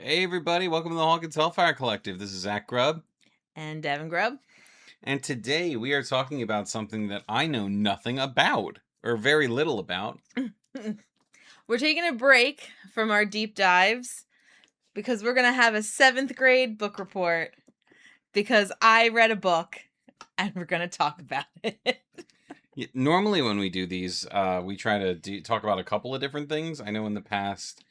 Hey everybody, welcome to the Hawkins Hellfire Collective. This is Zach Grubb, And Devin Grubb. and today we are talking about something that I know nothing about, or very little about. We're taking a break from our deep dives because we're going to have a 7th grade book report because I read a book and we're going to talk about it. Normally when we do these, we try to talk about a couple of different things. I know in the past,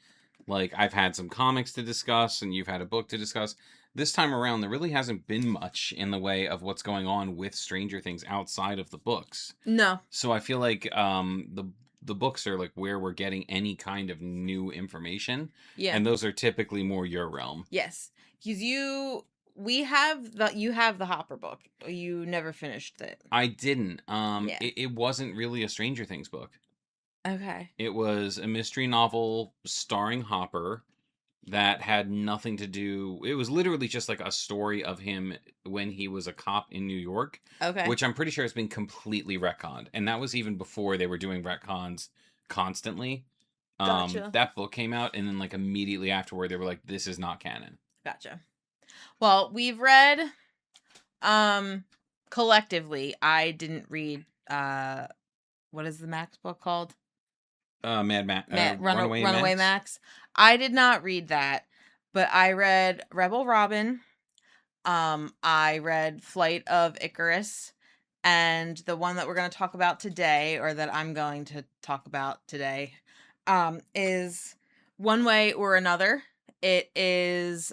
like I've had some comics to discuss and you've had a book to discuss. This time around, there really hasn't been much in the way of what's going on with Stranger Things outside of the books. No. So I feel like the books are like where we're getting any kind of new information, Yeah. and those are typically more your realm. Yes. Because you have the Hopper book. You never finished it. I didn't. Yeah. It wasn't really a Stranger Things book. Okay. It was a mystery novel starring Hopper that had nothing to do. It was literally just like a story of him when he was a cop in New York, Okay. which I'm pretty sure has been completely retconned, and that was even before they were doing retcons constantly. Gotcha. That book came out, and then like immediately afterward, they were like, "This is not canon." Gotcha. Well, we've read collectively. I didn't read what is the Max book called? Mad Max, Runaway Max. Max. I did not read that, but I read Rebel Robin. I read Flight of Icarus, and the one that we're going to talk about today, or that I'm going to talk about today, is One Way or Another. It is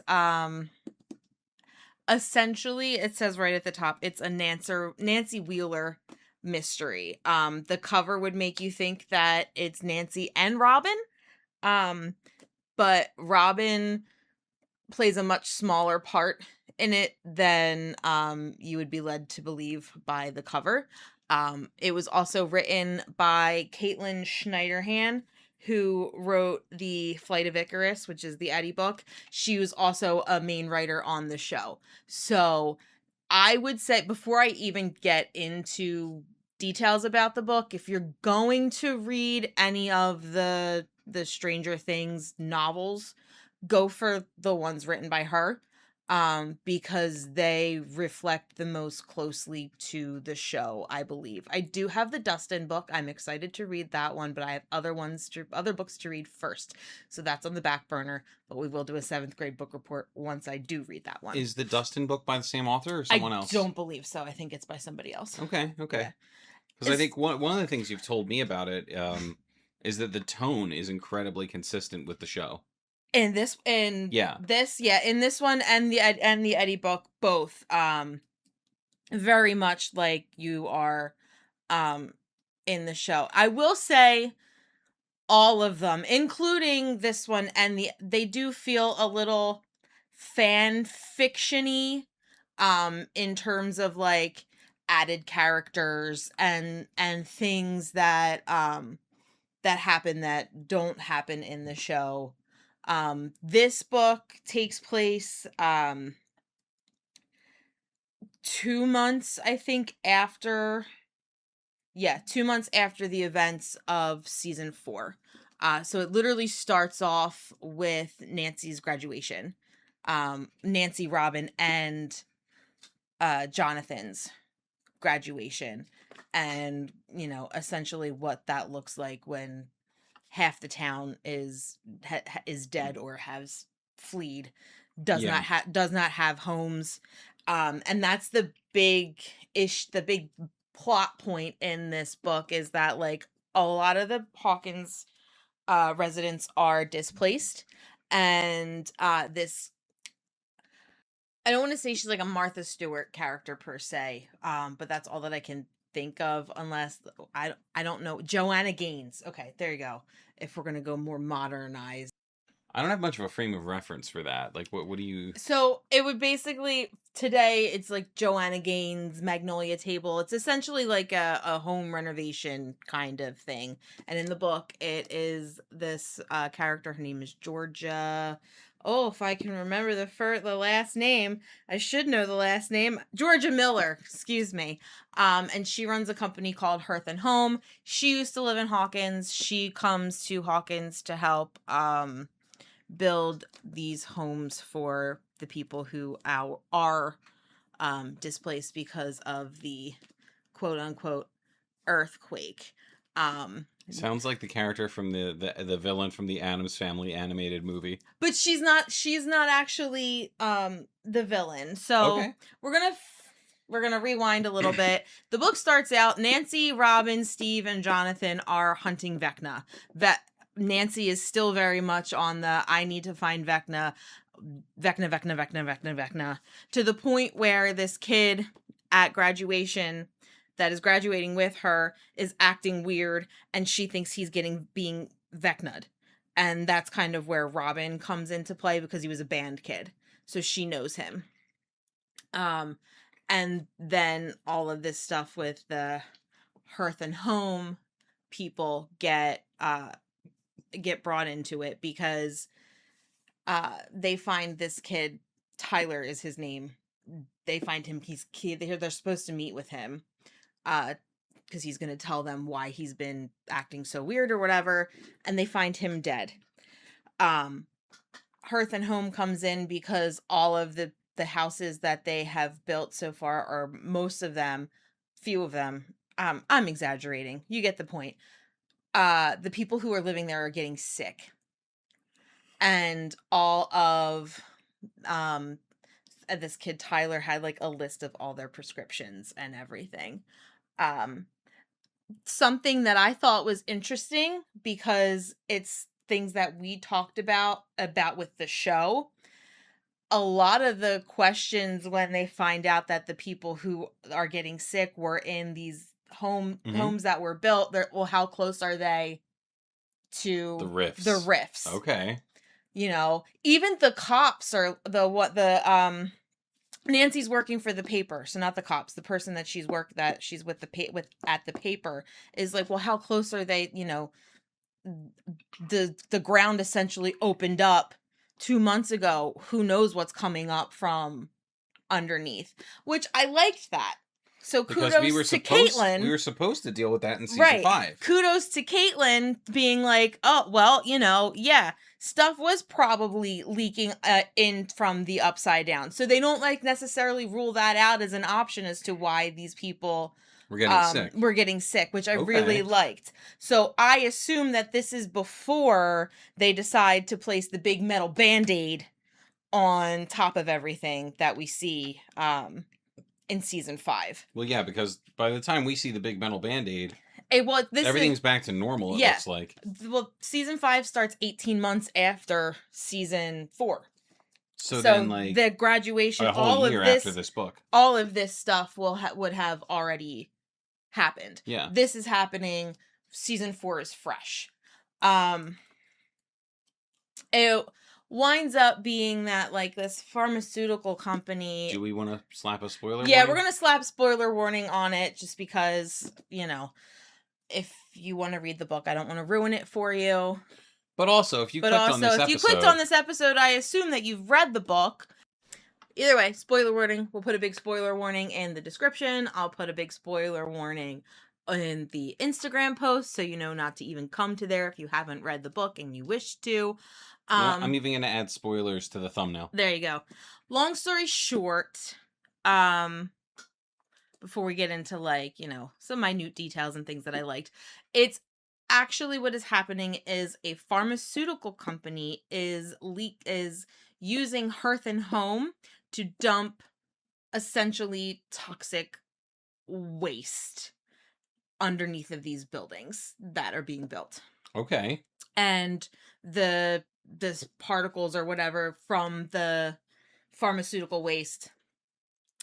essentially, it says right at the top, it's a Nancy Wheeler mystery. The cover would make you think that it's Nancy and Robin. But Robin plays a much smaller part in it than you would be led to believe by the cover. It was also written by Caitlin Schneiderhan, who wrote the Flight of Icarus, which is the Eddie book. She was also a main writer on the show. So I would say, before I even get into details about the book, if you're going to read any of the Stranger Things novels, go for the ones written by her, because they reflect the most closely to the show, I believe. I do have the Dustin book. I'm excited to read that one, but I have other books to read first. So that's on the back burner, but we will do a 7th grade book report once I do read that one. Is the Dustin book by the same author or someone else? I don't believe so. I think it's by somebody else. Okay. Yeah. Because I think one of the things you've told me about it is that the tone is incredibly consistent with the show. In this one and the Eddie book, both very much like you are in the show. I will say all of them, including this one, and they do feel a little fan fiction-y in terms of like added characters and things that that happen that don't happen in the show. This book takes place 2 months, I think, after 2 months after the events of season 4. So it literally starts off with Nancy's graduation. Nancy, Robin, and Jonathan's graduation. And, essentially what that looks like when half the town is dead or has fled, does not have homes, and that's the big plot point in this book, is that like a lot of the Hawkins residents are displaced, and this, I don't want to say she's like a Martha Stewart character per se, but that's all that I can think of, unless I don't know. Joanna Gaines. Okay, there you go. If we're gonna go more modernized. I don't have much of a frame of reference for that. Like, what do you? So it would basically, today it's like Joanna Gaines, Magnolia Table. It's essentially like a home renovation kind of thing. And in the book, it is this character. Her name is Georgia. Oh, if I can remember the last name, I should know the last name. Georgia Miller, excuse me. And she runs a company called Hearth and Home. She used to live in Hawkins. She comes to Hawkins to help build these homes for the people who are displaced because of the quote unquote earthquake. Sounds like the character from the villain from the Addams Family animated movie. But she's not actually the villain. So Okay. we're gonna rewind a little bit. The book starts out, Nancy, Robin, Steve, and Jonathan are hunting Vecna. Nancy is still very much on the I need to find Vecna, to the point where this kid at graduation that is graduating with her is acting weird, and she thinks he's being Vecna'd. And that's kind of where Robin comes into play because he was a band kid. So she knows him. And then all of this stuff with the Hearth and Home people get brought into it because they find this kid, Tyler is his name. They find him, they're supposed to meet with him because he's going to tell them why he's been acting so weird or whatever, and they find him dead. Hearth and Home comes in because all of the houses that they have built so far, or most of them, few of them, I'm exaggerating, you get the point. The people who are living there are getting sick. And all of this kid Tyler had like a list of all their prescriptions and everything. Something that I thought was interesting because it's things that we talked about with the show. A lot of the questions when they find out that the people who are getting sick were in these homes that were built, well, how close are they to the rifts? The rifts. Okay. You know, even the cops are Nancy's working for the paper, so not the cops. The person that she's with at the paper is like, well, how close are they? You know, the ground essentially opened up 2 months ago. Who knows what's coming up from underneath? Which I liked that. So kudos to Caitlin. We were supposed to deal with that in season 5. Kudos to Caitlin being like, oh, well, you know, yeah, stuff was probably leaking in from the upside down. So they don't like necessarily rule that out as an option as to why these people were getting sick, which I really liked. So I assume that this is before they decide to place the big metal Band-Aid on top of everything that we see in season 5. Well, yeah, because by the time we see the big metal Band-Aid, everything's back to normal, it looks like. Well, season 5 starts 18 months after season 4. So then, like, the graduation, a whole year after this book, all of this stuff would have already happened. Yeah. This is happening. Season 4 is fresh. It winds up being that, like, this pharmaceutical company... Do we want to slap a spoiler warning? warning? We're going to slap spoiler warning on it just because, you know, if you want to read the book, I don't want to ruin it for you. But also, if you clicked on this episode, I assume that you've read the book. Either way, spoiler warning. We'll put a big spoiler warning in the description. I'll put a big spoiler warning in the Instagram post so you know not to even come to there if you haven't read the book and you wish to. I'm even going to add spoilers to the thumbnail. There you go. Long story short, before we get into, like, you know, some minute details and things that I liked, it's actually what is happening is a pharmaceutical company is using Hearth and Home to dump essentially toxic waste underneath of these buildings that are being built. Okay. And the particles or whatever from the pharmaceutical waste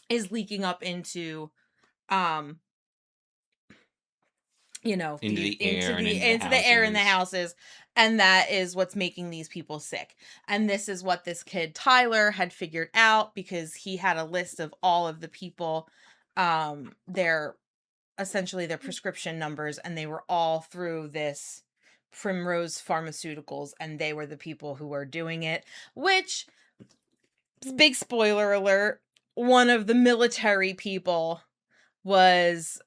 is leaking up into you know, into the air in the houses, and that is what's making these people sick. And this is what this kid Tyler had figured out because he had a list of all of the people, their prescription numbers, and they were all through this Primrose Pharmaceuticals, and they were the people who were doing it, which, big spoiler alert, one of the military people was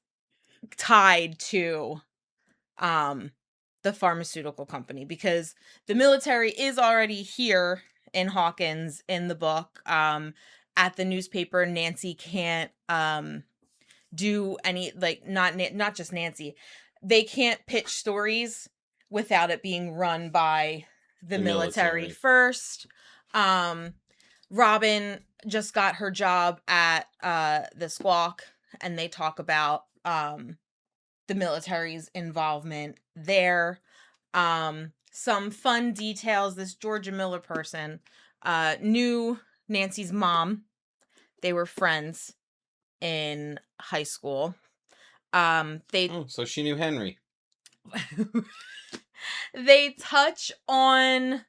tied to the pharmaceutical company, because the military is already here in Hawkins in the book. At the newspaper, Nancy can't do any, like, not just Nancy. They can't pitch stories without it being run by the The military military. first. Robin just got her job at the Squawk, and they talk about the military's involvement there. Some fun details. This Georgia Miller person knew Nancy's mom. They were friends in high school. They Oh, so she knew Henry. they touch on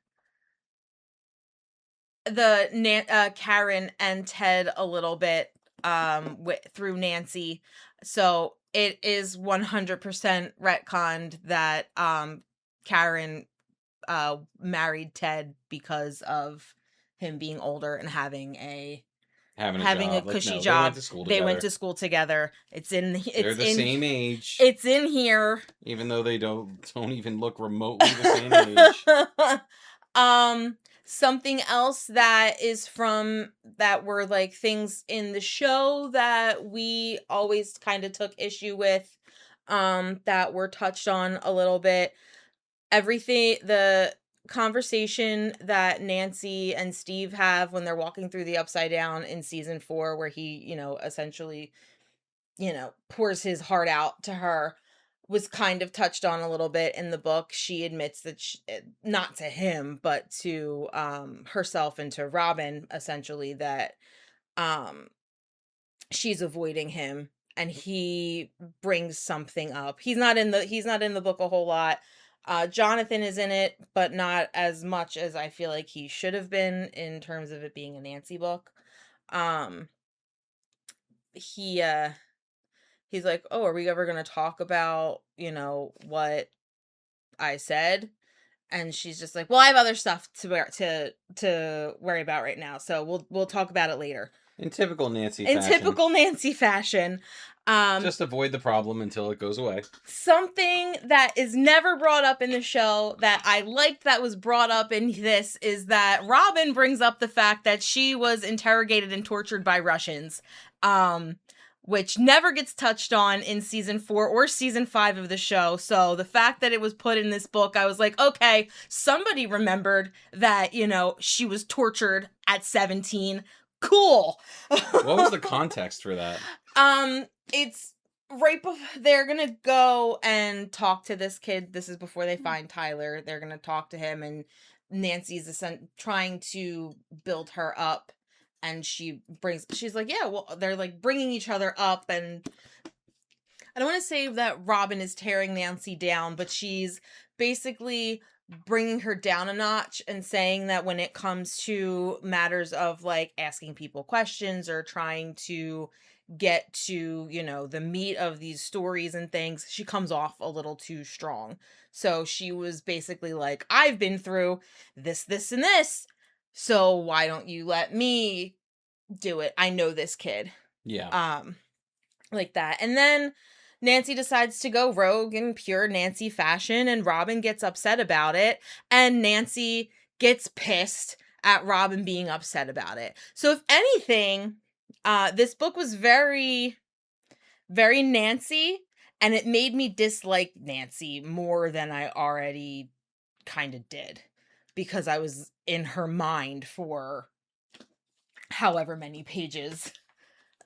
the Karen and Ted a little bit through Nancy. So it is 100% retconned that Karen married Ted because of him being older and having a cushy They job. went to school together. They went to school together. They're the same age. It's in here. Even though they don't even look remotely the same age. Something else that were like things in the show that we always kind of took issue with, that were touched on a little bit. The conversation that Nancy and Steve have when they're walking through the Upside Down in season 4, where he, essentially, pours his heart out to her, was kind of touched on a little bit in the book. She admits that not to him, but to herself and to Robin, essentially, that she's avoiding him, and he brings something up. He's not in the book a whole lot. Jonathan is in it, but not as much as I feel like he should have been in terms of it being a Nancy book. He's like, "Oh, are we ever going to talk about, what I said?" And she's just like, "Well, I have other stuff to worry about right now, so we'll talk about it later." In typical Nancy fashion. Just avoid the problem until it goes away. Something that is never brought up in the show that I liked that was brought up in this is that Robin brings up the fact that she was interrogated and tortured by Russians, which never gets touched on in season 4 or season 5 of the show. So the fact that it was put in this book, I was like, okay, somebody remembered that, she was tortured at 17. Cool. What was the context for that? It's right before they're gonna go and talk to this kid. This is before they find Tyler. They're gonna talk to him, and Nancy's trying to build her up, and she's like, yeah, well, they're like bringing each other up, and I don't want to say that Robin is tearing Nancy down, but she's basically bringing her down a notch and saying that when it comes to matters of like asking people questions or trying to get to, the meat of these stories and things, she comes off a little too strong. So she was basically like, I've been through this, and this, so why don't you let me do it? I know this kid. Yeah. Like that. And then Nancy decides to go rogue in pure Nancy fashion, and Robin gets upset about it, and Nancy gets pissed at Robin being upset about it. So if anything, this book was very, very Nancy, and it made me dislike Nancy more than I already kind of did, because I was in her mind for however many pages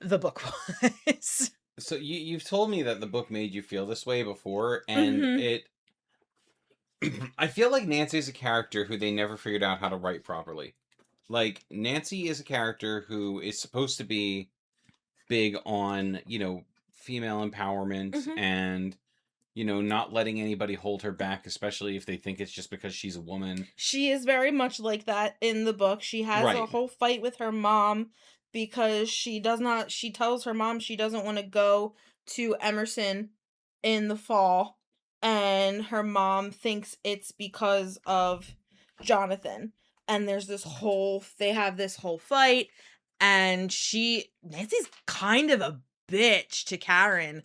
the book was. So you've told me that the book made you feel this way before, and I feel like Nancy is a character who they never figured out how to write properly. Like, Nancy is a character who is supposed to be big on, female empowerment and, not letting anybody hold her back, especially if they think it's just because she's a woman. She is very much like that in the book. She has a whole fight with her mom because she tells her mom she doesn't want to go to Emerson in the fall, and her mom thinks it's because of Jonathan. And they have this whole fight, and Nancy's kind of a bitch to Karen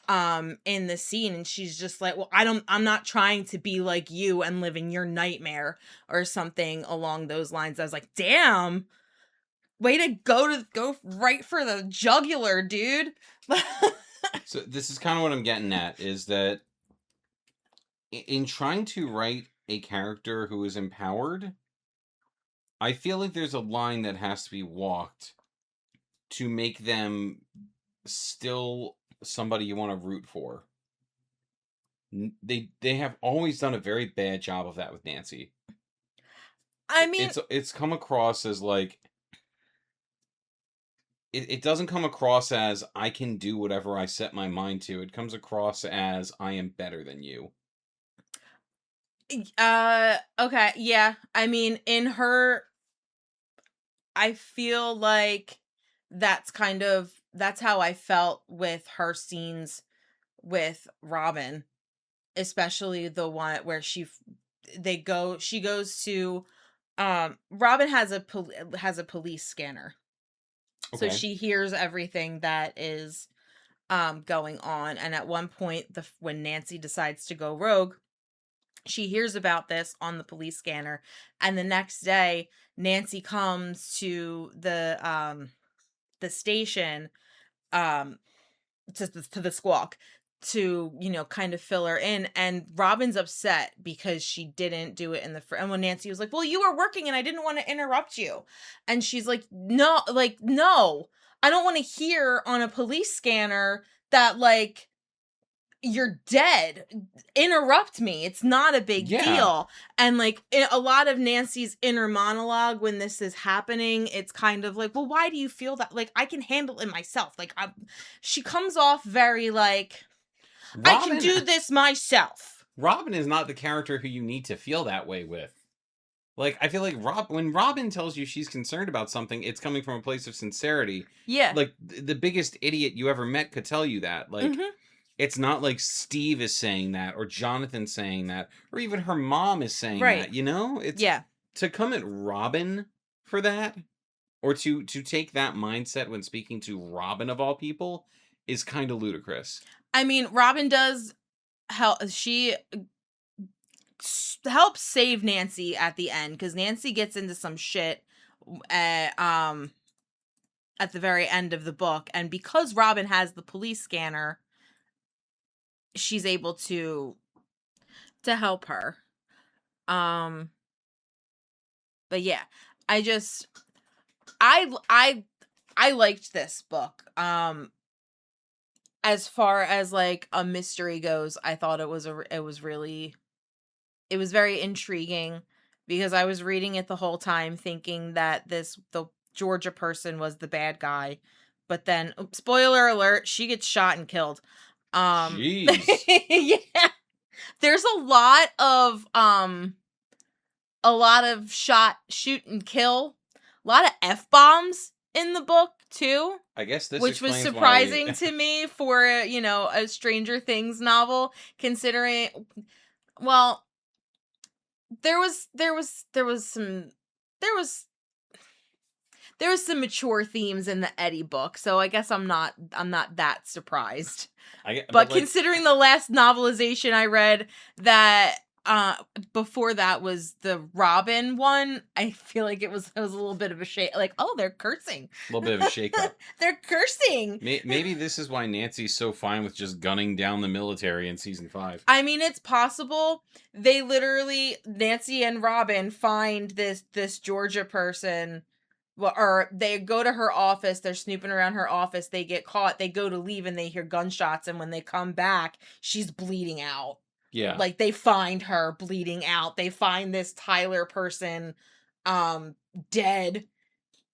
in the scene, and she's just like, well, I'm not trying to be like you and live in your nightmare or something along those lines. I was like, damn, way to go right for the jugular, dude. So this is kind of what I'm getting at, is that in trying to write a character who is empowered, I feel like there's a line that has to be walked to make them still somebody you want to root for. They have always done a very bad job of that with Nancy. I mean, it's come across as like, it doesn't come across as I can do whatever I set my mind to. It comes across as I am better than you. okay, yeah. I mean, in her, I feel like that's how I felt with her scenes with Robin, especially the one where she goes to Robin has a police scanner. So Okay. she hears everything that is going on, and at one point when Nancy decides to go rogue, she hears about this on the police scanner, and the next day Nancy comes to the station, um to the squawk, to kind of fill her in, and Robin's upset because she didn't do it in and when Nancy was like, well, you were working and I didn't want to interrupt you, and she's like, no, I don't want to hear on a police scanner that, like, you're dead. Interrupt me. It's not a big deal. And like a lot of Nancy's inner monologue when this is happening, it's kind of like, well, why do you feel that? Like, I can handle it myself. Like, she comes off very like, I can do this myself. Robin is not the character who you need to feel that way with. Like, I feel like when Robin tells you she's concerned about something, it's coming from a place of sincerity. Yeah. Like, the biggest idiot you ever met could tell you that. Like, it's not like Steve is saying that, or Jonathan saying that, or even her mom is saying that, you know? It's, to come at Robin for that, or to take that mindset when speaking to Robin of all people, is kind of ludicrous. I mean, Robin does help. She helps save Nancy at the end, because Nancy gets into some shit at the very end of the book, and because Robin has the police scanner, she's able to help her. But yeah, I liked this book. As far as like a mystery goes, I thought it was very intriguing, because I was reading it the whole time thinking that the Georgia person was the bad guy, but then, spoiler alert, she gets shot and killed. Jeez. Yeah. There's a lot of shoot and kill, a lot of F-bombs in the book too. I guess this, which was surprising to me for a Stranger Things novel, considering, well, there was some mature themes in the Eddie book, so I guess I'm not that surprised. But considering the last novelization I read that before that was the Robin one, I feel like it was a little bit of a shake. Like, oh, they're cursing. A little bit of a shake-up. They're cursing. Maybe this is why Nancy's so fine with just gunning down the military in season 5. I mean, it's possible. They literally, Nancy and Robin find this Georgia person. Well, or they go to her office, they're snooping around her office, they get caught, they go to leave, and they hear gunshots, and when they come back, she's bleeding out. Yeah. Like, they find her bleeding out. They find this Tyler person dead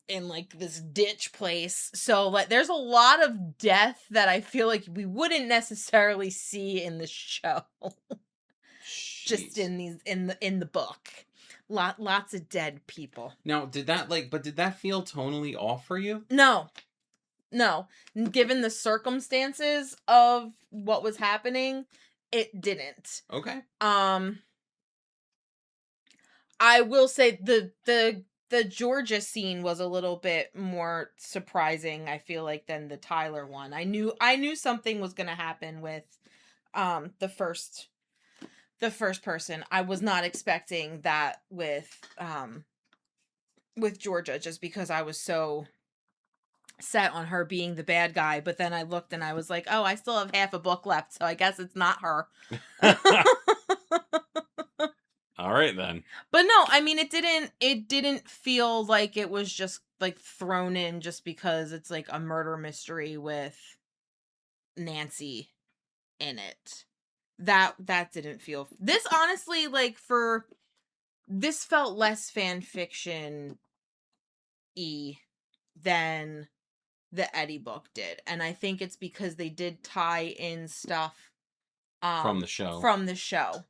in, like, this ditch place. So, like, there's a lot of death that I feel like we wouldn't necessarily see in the show. Just in the book. Lots of dead people. Now, did that feel tonally off for you? No. Given the circumstances of what was happening, it didn't. Okay. I will say the the Georgia scene was a little bit more surprising, I feel like, than the Tyler one. I knew something was going to happen with the first person. I was not expecting that with Georgia, just because I was so set on her being the bad guy, but then I looked and I was like, "Oh, I still have half a book left, so I guess it's not her." All right then. But no, I mean, it didn't feel like it was just like thrown in just because it's like a murder mystery with Nancy in it. That didn't feel, this honestly, like, for this felt less fan fiction than the Eddie book did. And I think it's because they did tie in stuff From the show. from the show.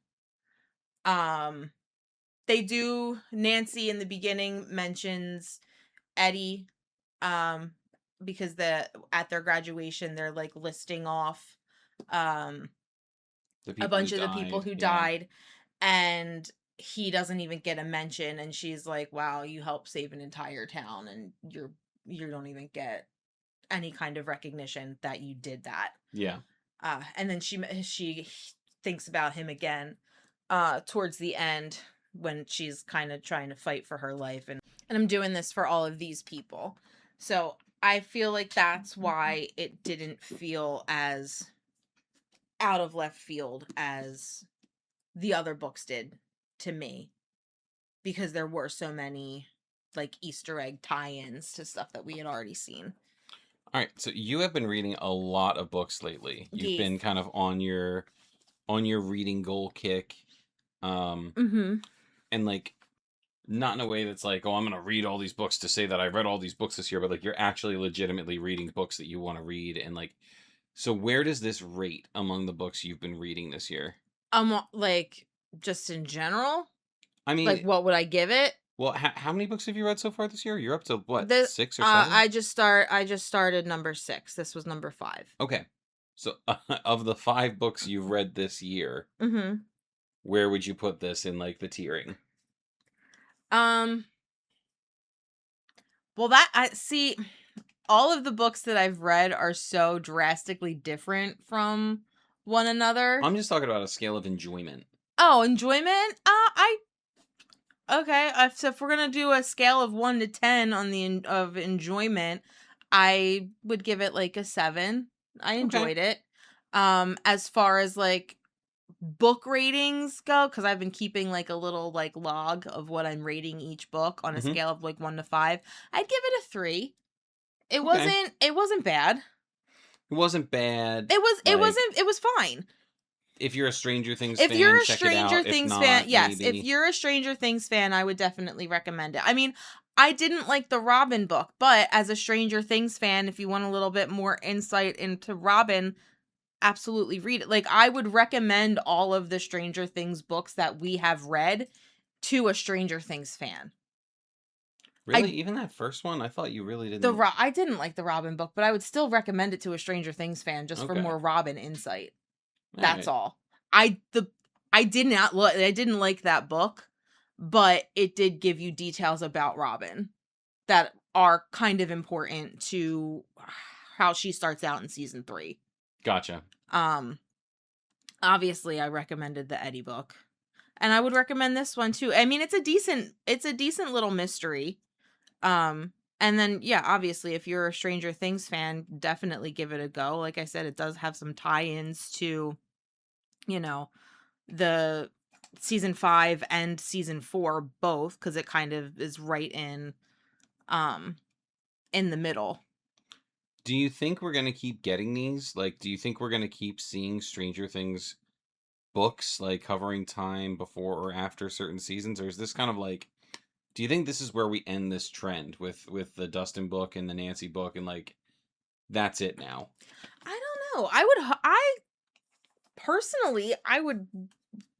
They do, Nancy in the beginning mentions Eddie, because at their graduation they're like listing off a bunch of the people who died, and he doesn't even get a mention, and she's like, "Wow, you helped save an entire town, and you don't even get any kind of recognition that you did that." Yeah. And then she thinks about him again towards the end, when she's kind of trying to fight for her life, and I'm doing this for all of these people. So I feel like that's why it didn't feel as out of left field as the other books did to me, because there were so many like Easter egg tie-ins to stuff that we had already seen. All right, so you have been reading a lot of books lately. You've Yes. been kind of on your reading goal kick. Mm-hmm. And like, not in a way that's like, oh, I'm gonna read all these books to say that I read all these books this year, but like, you're actually legitimately reading books that you want to read. And like, so where does this rate among the books you've been reading this year? Like, just in general, I mean, like, what would I give it? well, how many books have you read so far this year? You're up to what, The 6 or 7? I just started number 6. This was number 5. Okay, so of the 5 books you've read this year, Mm-hmm. where would you put this in like the tiering? Well, that I see, all of the books that I've read are so drastically different from one another. I'm just talking about a scale of enjoyment. Oh, enjoyment? Okay, so if we're gonna do a scale of 1 to 10 on the of enjoyment, I would give it like a 7. I enjoyed it. As far as like book ratings go, because I've been keeping like a little like log of what I'm rating each book on a scale of like 1 to 5, I'd give it a 3. It wasn't bad. It wasn't bad. It was fine. If you're a Stranger Things If fan, you're a check Stranger it out. Things If fan, not, yes. maybe. If you're a Stranger Things fan, I would definitely recommend it. I mean, I didn't like the Robin book, but as a Stranger Things fan, if you want a little bit more insight into Robin, absolutely read it. Like, I would recommend all of the Stranger Things books that we have read to a Stranger Things fan. Really? Even that first one? I thought you really didn't. I didn't like the Robin book, but I would still recommend it to a Stranger Things fan just for more Robin insight. That's all. I didn't like that book, but it did give you details about Robin that are kind of important to how she starts out in season 3. Gotcha. Obviously I recommended the Eddie book, and I would recommend this one too. I mean, it's a decent little mystery. And then, yeah, obviously, if you're a Stranger Things fan, definitely give it a go. Like I said, it does have some tie-ins to, the season 5 and season 4 both, because it kind of is right in the middle. Do you think we're gonna keep getting these? Like, do you think we're gonna keep seeing Stranger Things books like covering time before or after certain seasons, or is this kind of like? Do you think this is where we end this trend with the Dustin book and the Nancy book, and like that's it now? I don't know. I personally, I would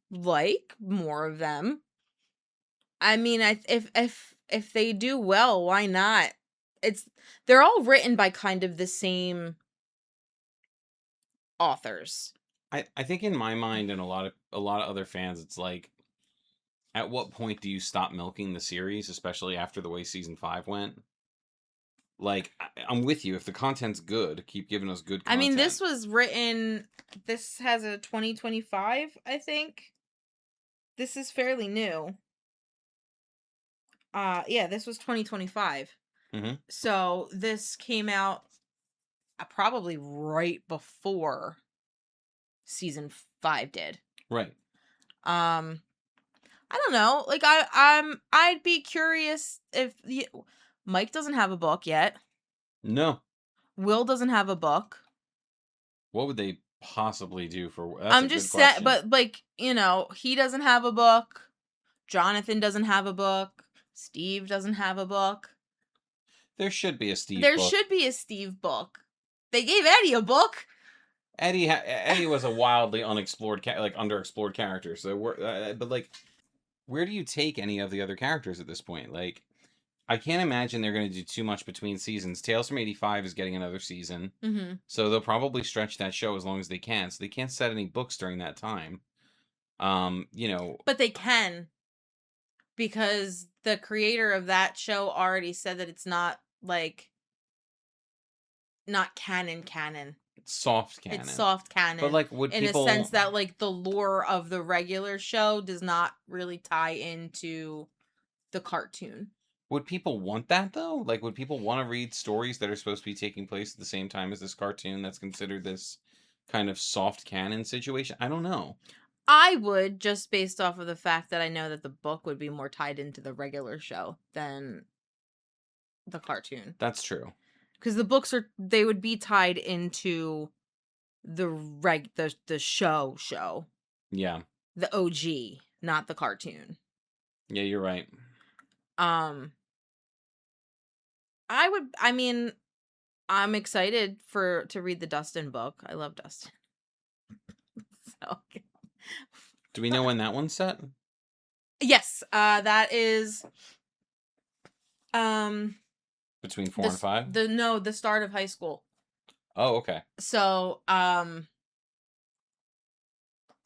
like more of them. I mean, if they do well, why not? They're all written by kind of the same authors. I think in my mind and a lot of other fans, it's like At what point do you stop milking the series, especially after the way season 5 went? Like, I'm with you. If the content's good, keep giving us good I content. mean, this was written. This has a 2025, I think. This is fairly new. Yeah, this was 2025. Mm-hmm. So this came out probably right before season 5 did. Right. I don't know. Like I'd be curious if Mike doesn't have a book yet. No. Will doesn't have a book. What would they possibly do for? That's I'm a just good question. saying, but like, he doesn't have a book. Jonathan doesn't have a book. Steve doesn't have a book. There should be a Steve There book. should be a Steve book. They gave Eddie a book. Eddie was a wildly unexplored, underexplored character. So, but like, where do you take any of the other characters at this point? Like, I can't imagine they're going to do too much between seasons. Tales from '85 is getting another season, so they'll probably stretch that show as long as they can. So they can't set any books during that time. But they can, because the creator of that show already said that it's not canon. It's soft canon. It's soft canon. But like, would people, in a sense that like the lore of the regular show does not really tie into the cartoon. would people want that though? Like, would people want to read stories that are supposed to be taking place at the same time as this cartoon that's considered this kind of soft canon situation? I don't know. I would, just based off of the fact that I know that the book would be more tied into the regular show than the cartoon. That's true. Because the books they would be tied into the show. Yeah. The OG, not the cartoon. Yeah, you're right. I'm excited to read the Dustin book. I love Dustin. So, do we know when that one's set? Yes, that is between 4 and 5? The start of high school. Oh, okay. So,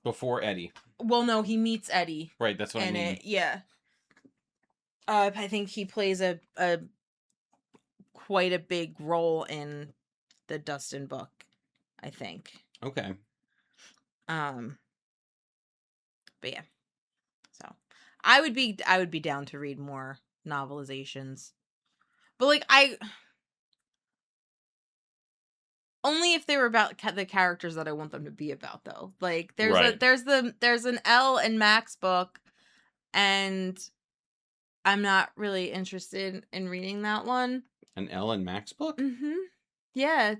before Eddie. Well, no, he meets Eddie. Right, that's what I mean. Yeah. I think he plays a quite a big role in the Dustin book, I think. Okay. But yeah. So, I would be down to read more novelizations. But like only if they were about the characters that I want them to be about, though. Like there's an Elle and Max book, and I'm not really interested in reading that one. An Elle and Max book? Mm-hmm. Yeah,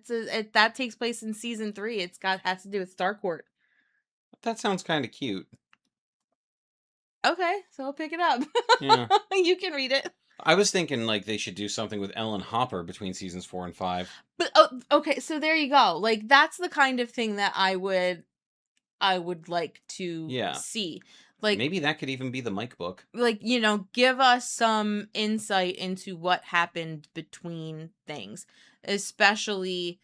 that takes place in season 3. Has to do with Starcourt. That sounds kind of cute. Okay, so I'll pick it up. Yeah. You can read it. I was thinking like they should do something with Ellen Hopper between seasons 4 and 5. But okay, so there you go. Like that's the kind of thing that I would like to see. Like maybe that could even be the Mike book. Like, give us some insight into what happened between things, especially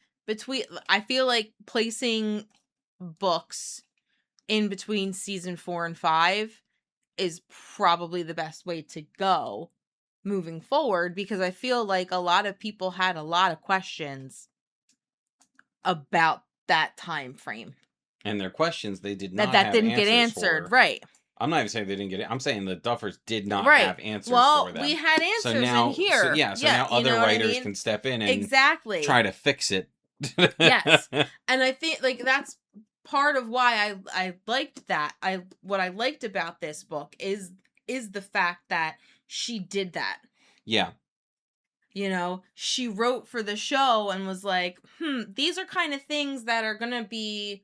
I feel like placing books in between season 4 and 5 is probably the best way to go moving forward, because I feel like a lot of people had a lot of questions about that time frame. And their questions they did not that didn't get answered, right? I'm not even saying they didn't get it. I'm saying the Duffers did not have answers for them. We had answers in here. So now other writers can step in and try to fix it. Yes. And I think like that's part of why I liked that. What I liked about this book is the fact that she did that. Yeah. She wrote for the show and was like, these are kind of things that are going to be,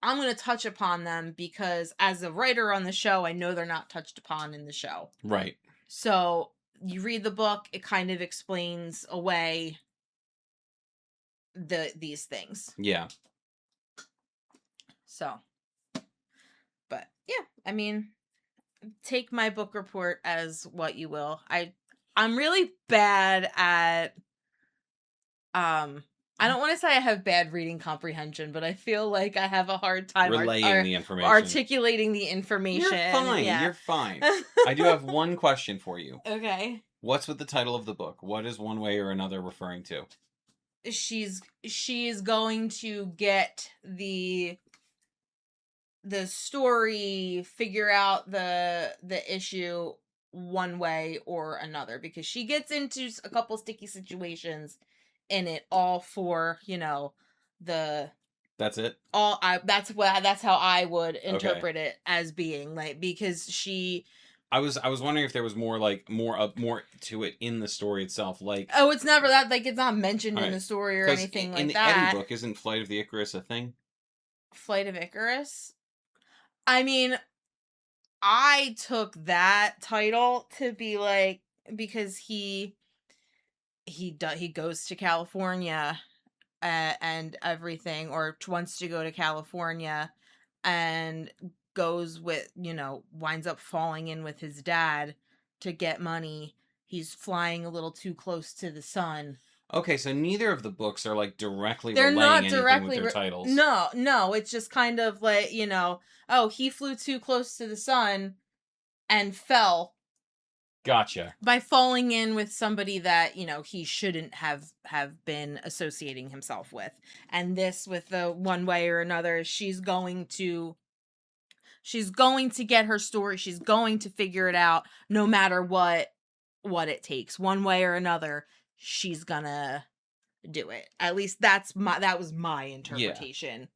I'm going to touch upon them because as a writer on the show, I know they're not touched upon in the show. Right. So you read the book, it kind of explains away these things. Yeah. So, but yeah, I mean, take my book report as what you will. I'm really bad at I don't want to say I have bad reading comprehension, but I feel like I have a hard time relaying the information. articulating the information. You're fine. Yeah. You're fine. I do have one question for you. Okay. What's with the title of the book? What is One Way or Another referring to? She's going to get the story, figure out the issue one way or another, because she gets into a couple sticky situations in it, all for, the That's it. That's how I would interpret it as being, like, because she. I was wondering if there was more to it in the story itself, like. Oh, it's never that, like, it's not mentioned in the story or anything like that. In the Eddie book, isn't Flight of the Icarus a thing? Flight of Icarus? I mean, I took that title to be like, because he goes to California and everything, or wants to go to California, and goes with, winds up falling in with his dad to get money. He's flying a little too close to the sun. Okay, so neither of the books are like directly They're relaying not anything directly with their titles. No, it's just kind of like, oh, he flew too close to the sun and fell. Gotcha. By falling in with somebody that, he shouldn't have been associating himself with. And this, with the One Way or Another, she's going to get her story. She's going to figure it out no matter what it takes. One way or another, she's gonna do it. At least that was my interpretation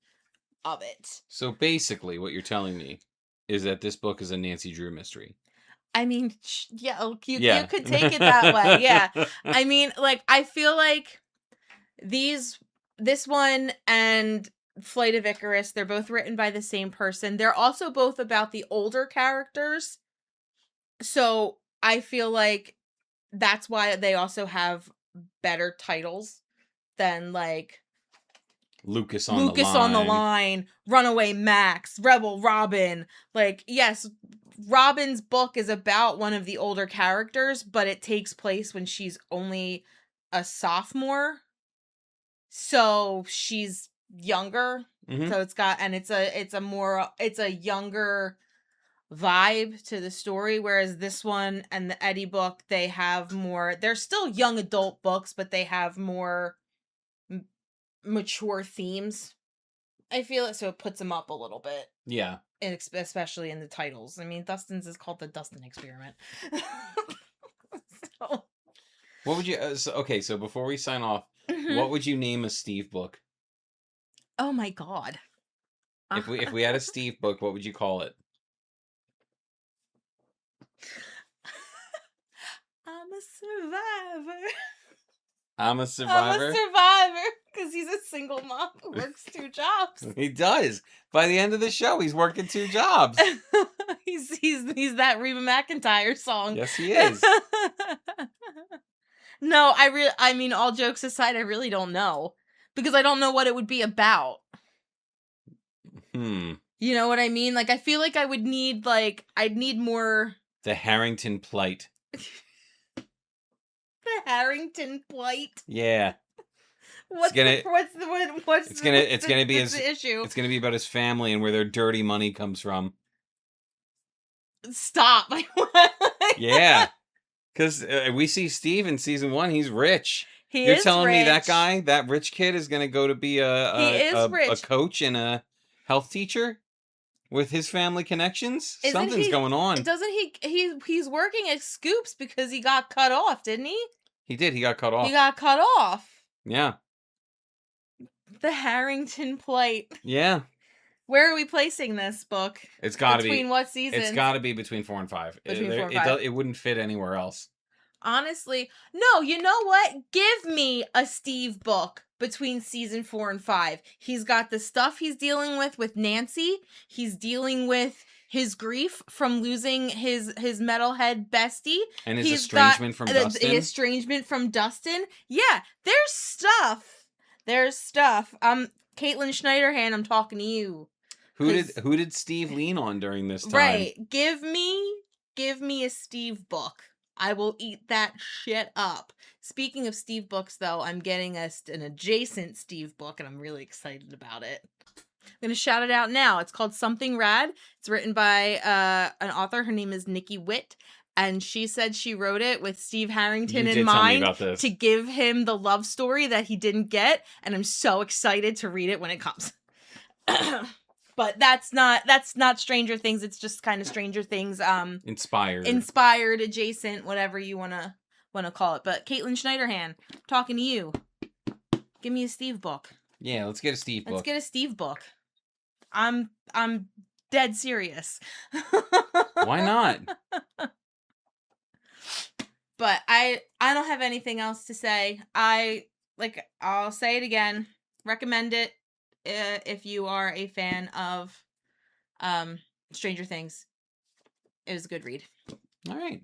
of it. So basically what you're telling me is that this book is a Nancy Drew mystery. I mean, you could take it that way. Yeah. I mean, like, I feel like this one and Flight of Icarus, they're both written by the same person. They're also both about the older characters. So I feel like that's why they also have better titles than, like, Lucas on the Line, Runaway Max, Rebel Robin. Like, yes, Robin's book is about one of the older characters, but it takes place when she's only a sophomore. So she's younger. Mm-hmm. So it's a younger vibe to the story, whereas this one and the Eddie book, they're still young adult books, but they have more mature themes. I feel it, so it puts them up a little bit. Yeah. Especially in the titles. I mean, Dustin's is called The Dustin Experiment. So. What would you... so before we sign off, what would you name a Steve book? Oh my god. If we had a Steve book, what would you call it? I'm a survivor. I'm a survivor? Because he's a single mom who works 2 jobs. He does. By the end of the show, he's working 2 jobs. he's that Reba McEntire song. Yes, he is. No, I mean, all jokes aside, I really don't know. Because I don't know what it would be about. You know what I mean? Like, I feel like I'd need more... The Harrington Plight. The Harrington Plight? Yeah. What's the issue? It's gonna be about his family and where their dirty money comes from. Stop! Yeah, because we see Steve in season 1. He's rich. You're telling rich. me that rich kid is gonna go to be a coach and a health teacher with his family connections? Something's going on. Doesn't he's working at Scoops because he got cut off, didn't he? He did. He got cut off. Yeah. The Harrington Plight. Yeah. Where are we placing this book? It's got to be. Between what seasons? It's got to be between 4 and 5. It wouldn't fit anywhere else. Honestly. No, you know what? Give me a Steve book between season 4 and 5. He's got the stuff he's dealing with Nancy. He's dealing with his grief from losing his metalhead bestie. And his estrangement from Dustin. The estrangement from Dustin. Yeah, there's stuff. Caitlin Schneiderhan, I'm talking to you. Who did Steve lean on during this time? Right. Give me a Steve book. I will eat that shit up. Speaking of Steve books, though, I'm getting an adjacent Steve book, and I'm really excited about it. I'm going to shout it out now. It's called Something Rad. It's written by an author. Her name is Nikki Witt. And she said she wrote it with Steve Harrington in mind to give him the love story that he didn't get. And I'm so excited to read it when it comes. But that's not Stranger Things. It's just kind of Stranger Things. Inspired, adjacent, whatever you wanna call it. But Caitlin Schneiderhan, talking to you. Give me a Steve book. Yeah, let's get a Steve book. Let's get a Steve book. I'm dead serious. Why not? But I don't have anything else to say. I'll say it again. Recommend it if you are a fan of Stranger Things. It was a good read. All right.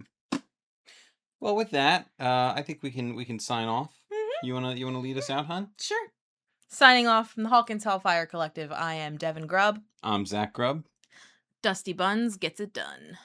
Well, with that, I think we can sign off. Mm-hmm. You wanna lead us out, hon? Sure. Signing off from the Hawkins Hellfire Collective. I am Devin Grubb. I'm Zach Grubb. Dusty Buns gets it done.